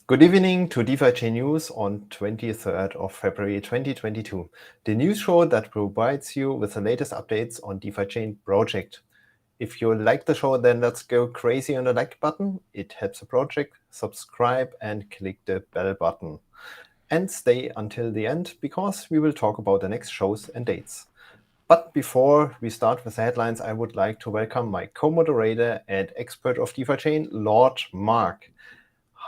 Good evening to DefiChain News on 23rd of February 2022, the news show that provides you with the latest updates on DefiChain project. If you like the show, then let's go crazy on the like button. It helps the project. Subscribe and click the bell button. And stay until the end because we will talk about the next shows and dates. But before we start with the headlines, I would like to welcome my co-moderator and expert of DefiChain, Lord Mark.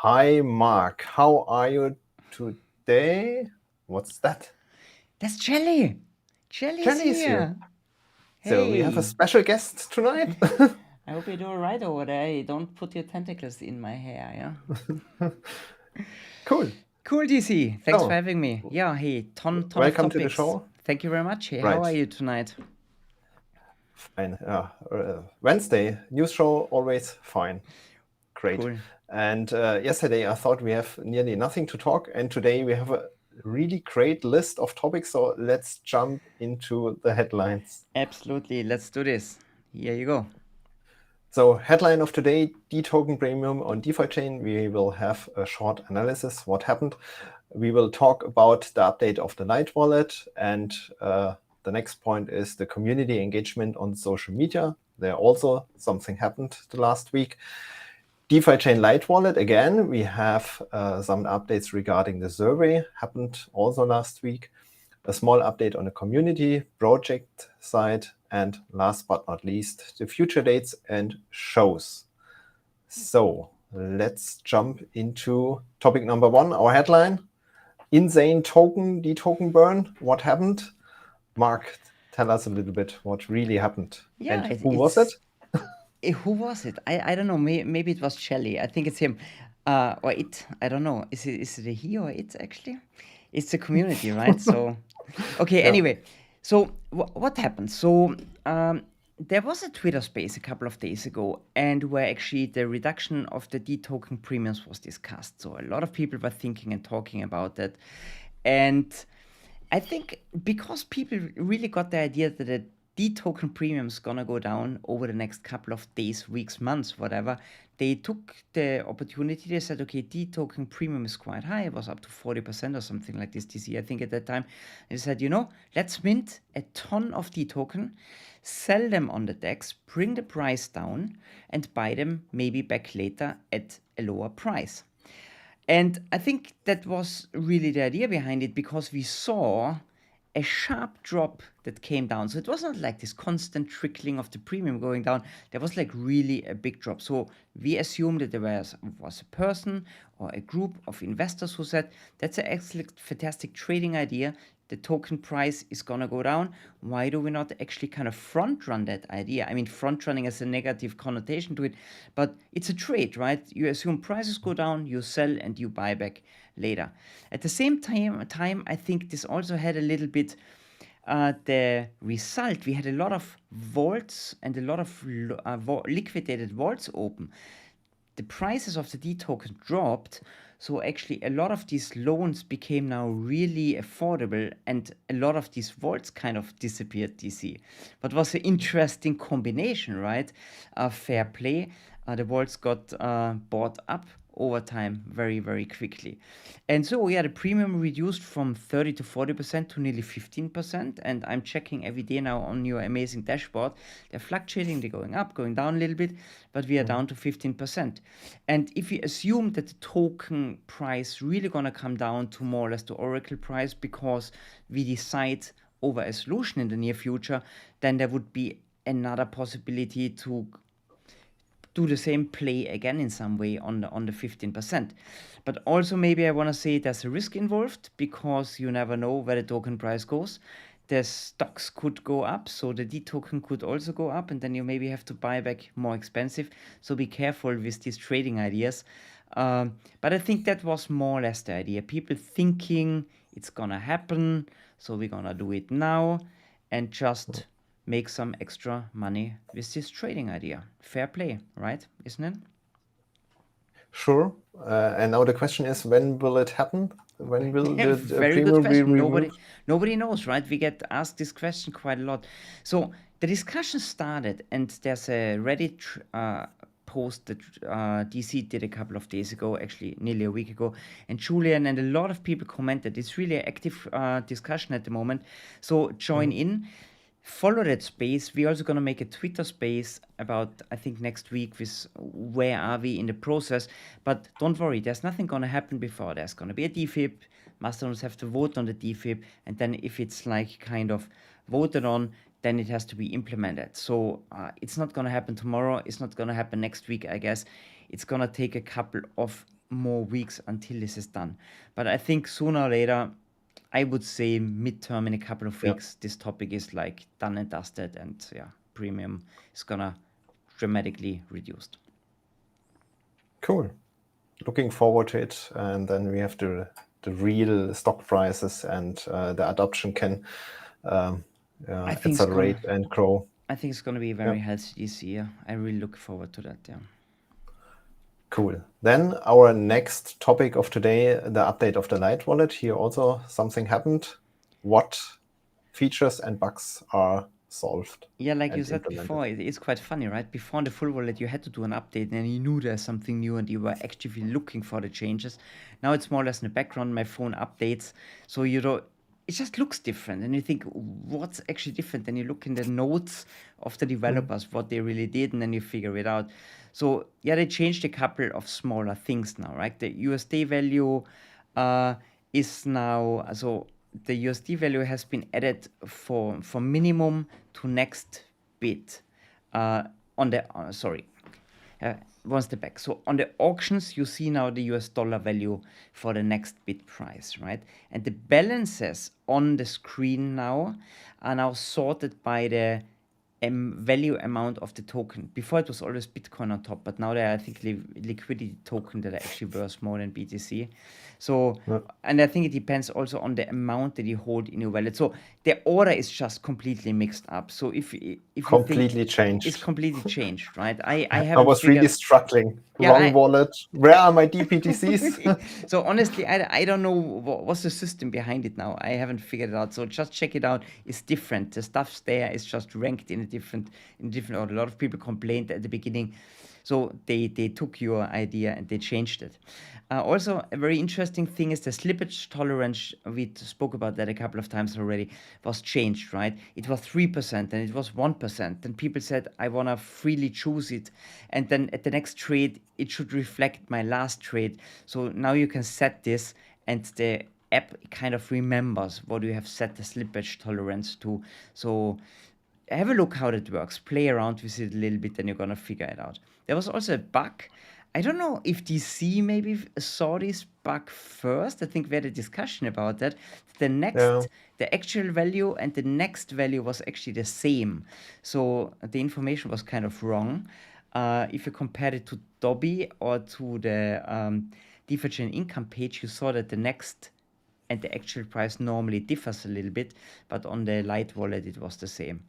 Hi, Mark. How are you today? What's that? That's Jelly. Jelly's Jelly's here. So we have a Hey. special guest tonight. I hope you do all right over there. You don't put your tentacles in my hair, yeah? Cool. Cool, DC. Thanks for So, having me. Yeah, hey, ton of welcome to the topics. show. Thank you very much. Hey, Right. how are you tonight? Fine. Wednesday, news show, always fine. Great. Cool. And yesterday I thought we have nearly nothing to talk. And today we have a really great list of topics. So let's jump into the headlines. Absolutely. Let's do this. Here you go. So headline of today, dToken premium on DefiChain. We will have a short analysis, what happened. We will talk about the update of the Lightwallet. And the next point is the community engagement on social media. There also something happened the last week. DefiChain Lightwallet, again, we have some updates regarding the survey, happened also last week. A small update on the community project side, and last but not least, the future dates and shows. So let's jump into topic number one, our headline, insane token, dToken burn. What happened? Mark, tell us a little bit what really happened. Yeah, and who was it? Who was it? I don't know. Maybe it was Jelly. I think it's him. Or it. I don't know. Is it a he or it actually? It's the community, right? So, okay. Yeah. Anyway, so what happened? So there was a Twitter space a couple of days ago, and where actually the reduction of the dToken premiums was discussed. So a lot of people were thinking and talking about that, and I think because people really got the idea that the dToken premium is gonna go down over the next couple of days, weeks, months, whatever, they took the opportunity. They said, okay, dToken premium is quite high. It was up to 40% or something like this year, I think, at that time. They said, let's mint a ton of dToken, sell them on the DEX, bring the price down, and buy them maybe back later at a lower price. And I think that was really the idea behind it, because we saw a sharp drop that came down. So it was not like this constant trickling of the premium going down. There was like really a big drop. So we assumed that there was a person or a group of investors who said, that's an excellent, fantastic trading idea. The token price is gonna go down. Why do we not actually kind of front run that idea? I mean, front running has a negative connotation to it, but it's a trade, right? You assume prices go down, you sell and you buy back later. At the same time, I think this also had a little bit the result. We had a lot of vaults and a lot of liquidated vaults open. The prices of the dToken dropped, so actually a lot of these loans became now really affordable, and a lot of these vaults kind of disappeared, DC. But was an interesting combination, right? Fair play. The vaults got bought up over time very, very quickly. And so, yeah, the premium reduced from 30 to 40% to nearly 15%. And I'm checking every day now on your amazing dashboard. They're fluctuating, they're going up, going down a little bit, but we are down to 15%. And if we assume that the token price really gonna come down to more or less the Oracle price, because we decide over a solution in the near future, then there would be another possibility to do the same play again in some way on the 15%. But also maybe I want to say there's a risk involved, because you never know where the token price goes. The stocks could go up, so the dToken could also go up, and then you maybe have to buy back more expensive. So be careful with these trading ideas. But I think that was more or less the idea. People thinking it's gonna happen, so we're gonna do it now and just make some extra money with this trading idea. Fair play, right? Isn't it? Sure. And now the question is, when will it happen? When will the Very good question. Nobody knows, right? We get asked this question quite a lot. So the discussion started, and there's a Reddit post that DC did a couple of days ago, actually nearly a week ago, and Julian and a lot of people commented. It's really an active discussion at the moment. So join in, follow that space. We're also going to make a Twitter space about, I think, next week with where are we in the process. But don't worry, there's nothing going to happen before. There's going to be a DFIP. Mastodons have to vote on the DFIP, and then if it's like kind of voted on, then it has to be implemented. So it's not going to happen tomorrow. It's not going to happen next week, I guess. It's going to take a couple of more weeks until this is done. But I think sooner or later, I would say midterm in a couple of weeks, this topic is like done and dusted, and premium is going to dramatically reduced. Cool. Looking forward to it. And then we have the real stock prices, and the adoption can accelerate and grow. I think it's going to be very healthy this year. I really look forward to that. Yeah. Cool. Then our next topic of today, the update of the Lightwallet. Here also something happened. What features and bugs are solved? Yeah, like you said before, it's quite funny, right? Before on the full wallet, you had to do an update and you knew there's something new and you were actively looking for the changes. Now it's more or less in the background, my phone updates. So it just looks different. And you think, what's actually different? Then you look in the notes of the developers, what they really did, and then you figure it out. So they changed a couple of smaller things now, right? The USD value is now, so the USD value has been added for minimum to next bid one step back. So on the auctions, you see now the US dollar value for the next bid price, right? And the balances on the screen now are now sorted by the value amount of the token. Before it was always Bitcoin on top, but now there are, I think, liquidity token that are actually worth more than BTC. So, and I think it depends also on the amount that you hold in your wallet. So the order is just completely mixed up. So if completely changed, it's completely changed, right? I was really struggling. Wrong wallet. Where are my DPTCs? So honestly, I don't know what's the system behind it now. I haven't figured it out. So just check it out. It's different. The stuff's there. It's just ranked in a different order. A lot of people complained at the beginning. So they took your idea and they changed it. Also, a very interesting thing is the slippage tolerance. We spoke about that a couple of times already. Was changed, right? It was 3% and it was 1%. And people said, I want to freely choose it. And then at the next trade, it should reflect my last trade. So now you can set this, and the app kind of remembers what you have set the slippage tolerance to. So have a look how that works. Play around with it a little bit, and you're going to figure it out. There was also a bug. I don't know if DC maybe saw this bug first. I think we had a discussion about that. The actual value and the next value was actually the same. So the information was kind of wrong. If you compared it to Dobby or to the DefiChain income page, you saw that the next and the actual price normally differs a little bit, but on the Lightwallet it was the same.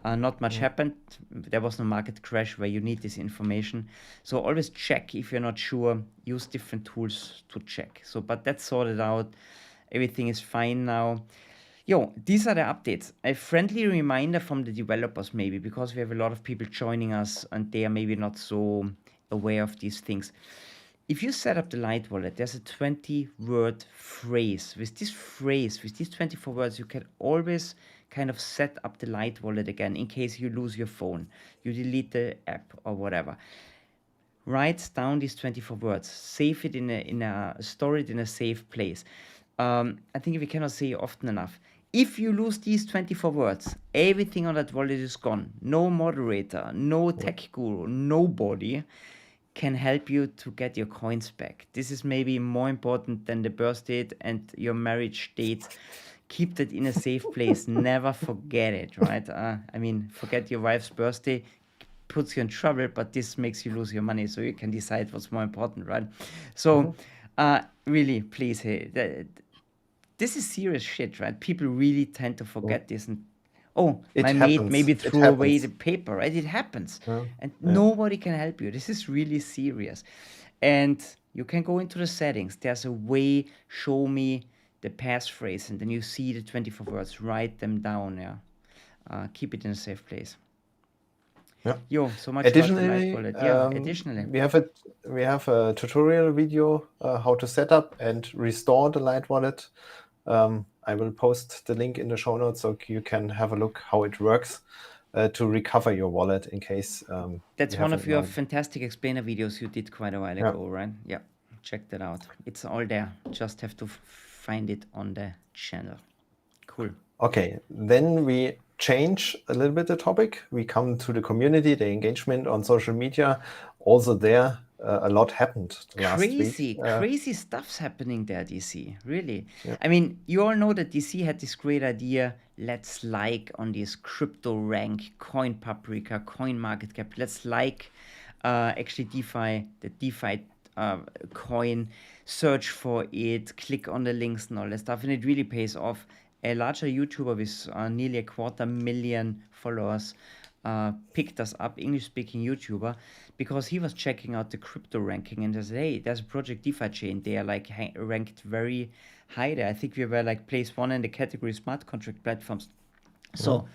Not much happened. There was no market crash where you need this information. So always check if you're not sure. Use different tools to check. So, but that's sorted out. Everything is fine now. These are the updates. A friendly reminder from the developers maybe, because we have a lot of people joining us and they are maybe not so aware of these things. If you set up the Lightwallet, there's a 20-word phrase. With this phrase, with these 24 words, you can always kind of set up the Lightwallet again in case you lose your phone, you delete the app or whatever. Write down these 24 words, save it store it in a safe place. I think we cannot say often enough. If you lose these 24 words, everything on that wallet is gone. No moderator, no tech guru, nobody can help you to get your coins back. This is maybe more important than the birth date and your marriage date. Keep that in a safe place. Never forget it, right? Forget your wife's birthday, puts you in trouble, but this makes you lose your money, so you can decide what's more important, right? So, really, please, this is serious shit, right? People really tend to forget this, and my mate maybe threw away the paper, right? It happens, and nobody can help you. This is really serious, and you can go into the settings. There's a way. Show me the passphrase, and then you see the 24 words. Write them down. Keep it in a safe place. Yeah. Yo, so much about the Additionally, Lightwallet. Yeah, additionally. we have a tutorial video how to set up and restore the Lightwallet. I will post the link in the show notes so you can have a look how it works to recover your wallet in case That's you one haven't of your known. fantastic explainer videos you did quite a while Yeah. ago, right? Yeah, check that out. It's all there. Just have to find it on the channel. Cool. Okay, then we change a little bit the topic. We come to the community, the engagement on social media. Also there, a lot happened last week. Crazy stuff's happening there, DC. Really. Yeah. I mean, you all know that DC had this great idea. Let's like on this crypto rank, Coin Paprika, Coin Market Cap. Let's like actually DeFi, the DeFi coin, search for it, click on the links and all that stuff. And it really pays off. A larger YouTuber with nearly 250,000 followers picked us up, English-speaking YouTuber, because he was checking out the crypto ranking and said, hey, there's a project DefiChain. They are like ranked very high there. I think we were like place 1 in the category smart contract platforms. So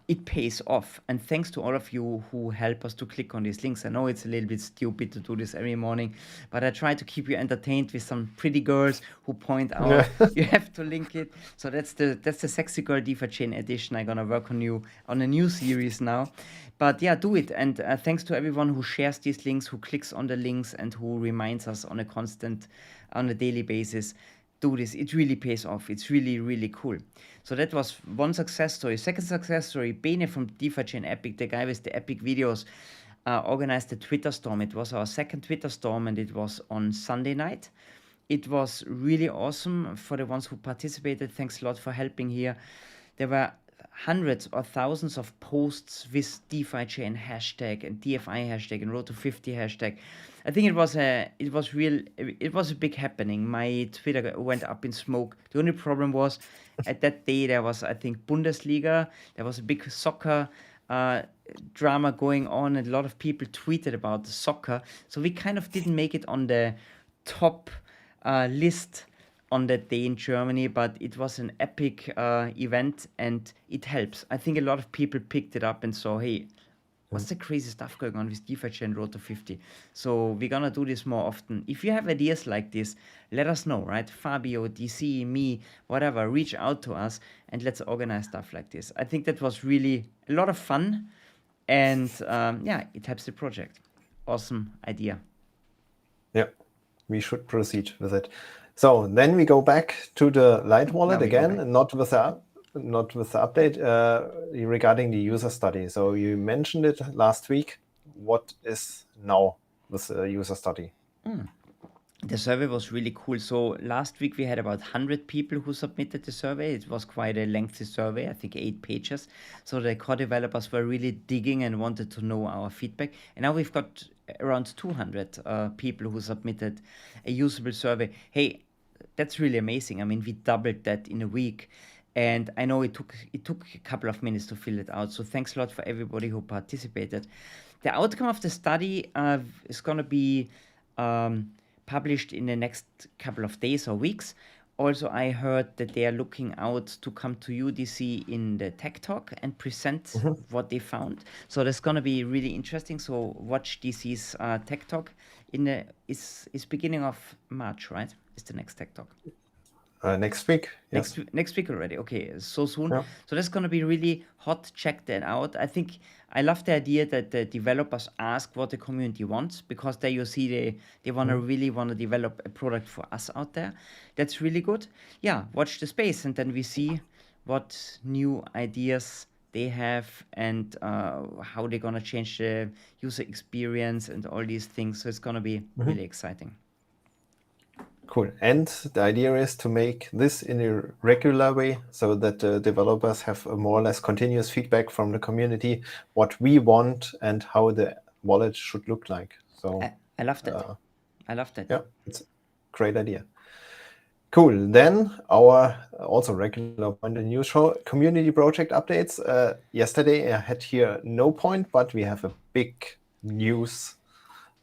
it pays off. And thanks to all of you who help us to click on these links. I know it's a little bit stupid to do this every morning, but I try to keep you entertained with some pretty girls who point out you have to link it. So that's the sexy girl DefiChain edition. I'm gonna work on a new series now. But yeah, do it. And thanks to everyone who shares these links, who clicks on the links, and who reminds us on a daily basis. Do this. It really pays off. It's really, really cool. So that was one success story. Second success story, Bene from DefiChain Epic, the guy with the epic videos, organized a Twitter storm. It was our second Twitter storm, and it was on Sunday night. It was really awesome for the ones who participated. Thanks a lot for helping here. There were hundreds or thousands of posts with DefiChain hashtag and DFI hashtag and Road to 50 hashtag. I think it was a big happening. My Twitter went up in smoke. The only problem was at that day there was, I think, Bundesliga. There was a big soccer drama going on, and a lot of people tweeted about the soccer. So we kind of didn't make it on the top list on that day in Germany, but it was an epic event, and it helps. I think a lot of people picked it up and saw, hey, what's the crazy stuff going on with DefiChain Road to 50? So we're gonna do this more often. If you have ideas like this, let us know, right? Fabio, DC, me, whatever, reach out to us and let's organize stuff like this. I think that was really a lot of fun, and it helps the project. Awesome idea. Yeah, we should proceed with it. So then we go back to the Lightwallet again, and not with the update regarding the user study. So you mentioned it last week. What is now with the user study? The survey was really cool. So last week we had about 100 people who submitted the survey. It was quite a lengthy survey, I think 8 pages. So the core developers were really digging and wanted to know our feedback. And now we've got around 200 people who submitted a usable survey. Hey, that's really amazing. I mean, we doubled that in a week. And I know it took a couple of minutes to fill it out. So thanks a lot for everybody who participated. The outcome of the study is going to be published in the next couple of days or weeks. Also, I heard that they are looking out to come to UDC in the Tech Talk and present what they found. So that's going to be really interesting. So watch DC's Tech Talk. Is beginning of March, right? Is the next Tech Talk. Next week. Yes. Next week already. Okay, so soon. Yeah. So that's going to be really hot. Check that out. I think I love the idea that the developers ask what the community wants, because there you see they really want to develop a product for us out there. That's really good. Yeah, watch the space, and then we see what new ideas they have and how they're going to change the user experience and all these things. So it's going to be really exciting. Cool. And the idea is to make this in a regular way so that the developers have a more or less continuous feedback from the community, what we want and how the wallet should look like. So I love that. I love that. Yeah, it's a great idea. Cool. Then our also regular point in news show, community project updates. Yesterday I had here no point, but we have a big news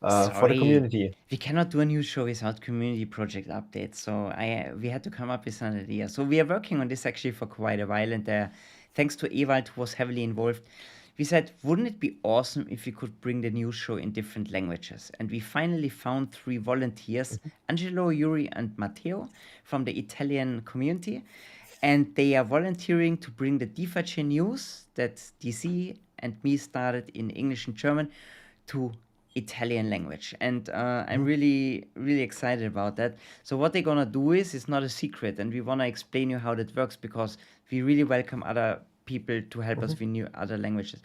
for the community. We cannot do a news show without community project updates. So we had to come up with an idea. So we are working on this actually for quite a while, and thanks to Ewald, who was heavily involved, we said, wouldn't it be awesome if we could bring the news show in different languages? And we finally found 3 volunteers, Angelo, Yuri, and Matteo from the Italian community. And they are volunteering to bring the DefiChain news that DC and me started in English and German to Italian language. And I'm really, really excited about that. So what they're going to do is, it's not a secret. And we want to explain you how that works, because we really welcome other people to help us with new other languages.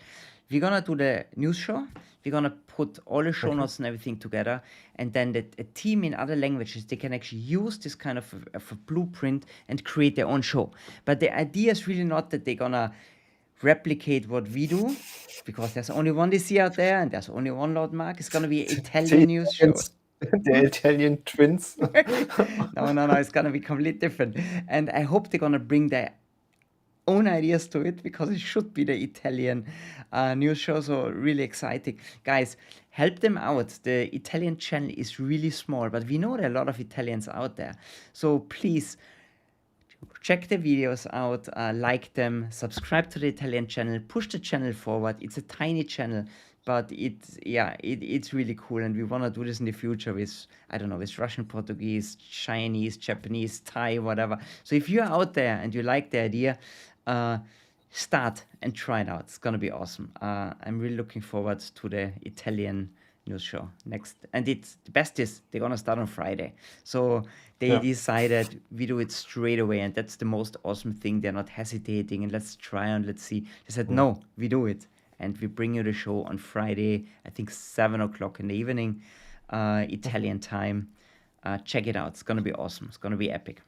We're going to do the news show. We're going to put all the show notes and everything together. And then a team in other languages, they can actually use this kind of a blueprint and create their own show. But the idea is really not that they're going to replicate what we do, because there's only one DC out there and there's only one Lord Mark. It's going to be an Italian news show. The Italian twins. No, it's going to be completely different. And I hope they're going to bring their own ideas to it, because it should be the Italian news show. So really exciting. Guys, help them out. The Italian channel is really small, but we know there are a lot of Italians out there. So please check the videos out, like them, subscribe to the Italian channel, push the channel forward. It's a tiny channel, but it's really cool, and we want to do this in the future with, I don't know, with Russian, Portuguese, Chinese, Japanese, Thai, whatever. So if you're out there and you like the idea, start and try it out. It's gonna be awesome. I'm really looking forward to the Italian news show next. And the best is they're gonna start on Friday. So they decided we do it straight away, and that's the most awesome thing. They're not hesitating and let's try and let's see. They said, no, we do it. And we bring you the show on Friday, I think 7 o'clock in the evening, Italian time. Check it out. It's gonna be awesome. It's gonna be epic.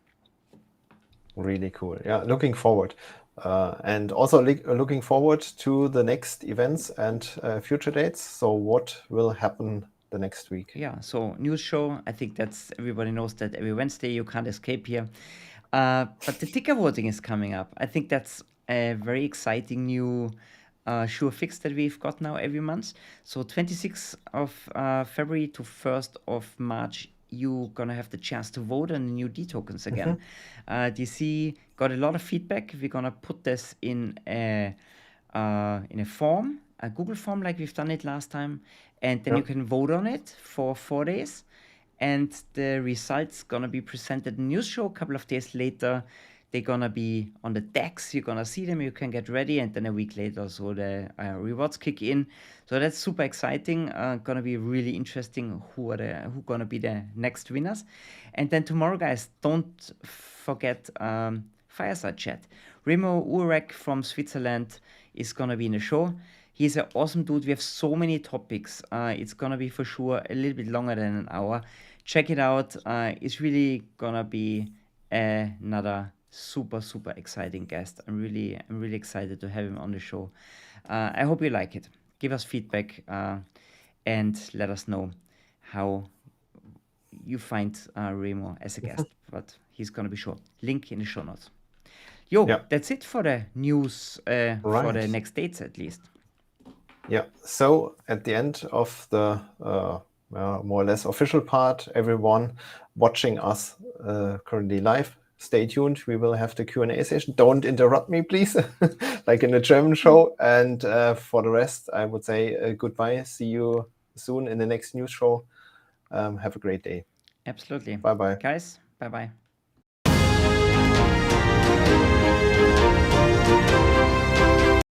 Really cool. Yeah, looking forward. And also looking forward to the next events and future dates. So what will happen the next week? Yeah, so news show, I think that's, everybody knows that every Wednesday you can't escape here. But the ticker voting is coming up. I think that's a very exciting new sure fix that we've got now every month. So 26th of February to 1st of March, you're going to have the chance to vote on the new dTokens again. DC got a lot of feedback. We're going to put this in a form, a Google form like we've done it last time. And then you can vote on it for 4 days. And the results going to be presented in the news show a couple of days later. They're going to be on the DEX. You're going to see them. You can get ready. And then a week later, so the rewards kick in. So that's super exciting. Going to be really interesting who going to be the next winners. And then tomorrow, guys, don't forget Fireside Chat. Remo Urek from Switzerland is going to be in the show. He's an awesome dude. We have so many topics. It's going to be for sure a little bit longer than an hour. Check it out. It's really going to be another super exciting guest. I'm really excited to have him on the show. I hope you like it. Give us feedback and let us know how you find Remo as a guest. But he's gonna be sure. Link in the show notes. That's it for the news for the next dates at least. Yeah, so at the end of the more or less official part, everyone watching us currently live, stay tuned. We will have the Q&A session. Don't interrupt me, please, like in the German show. And for the rest, I would say goodbye. See you soon in the next news show. Have a great day. Absolutely. Bye-bye. Guys, bye-bye.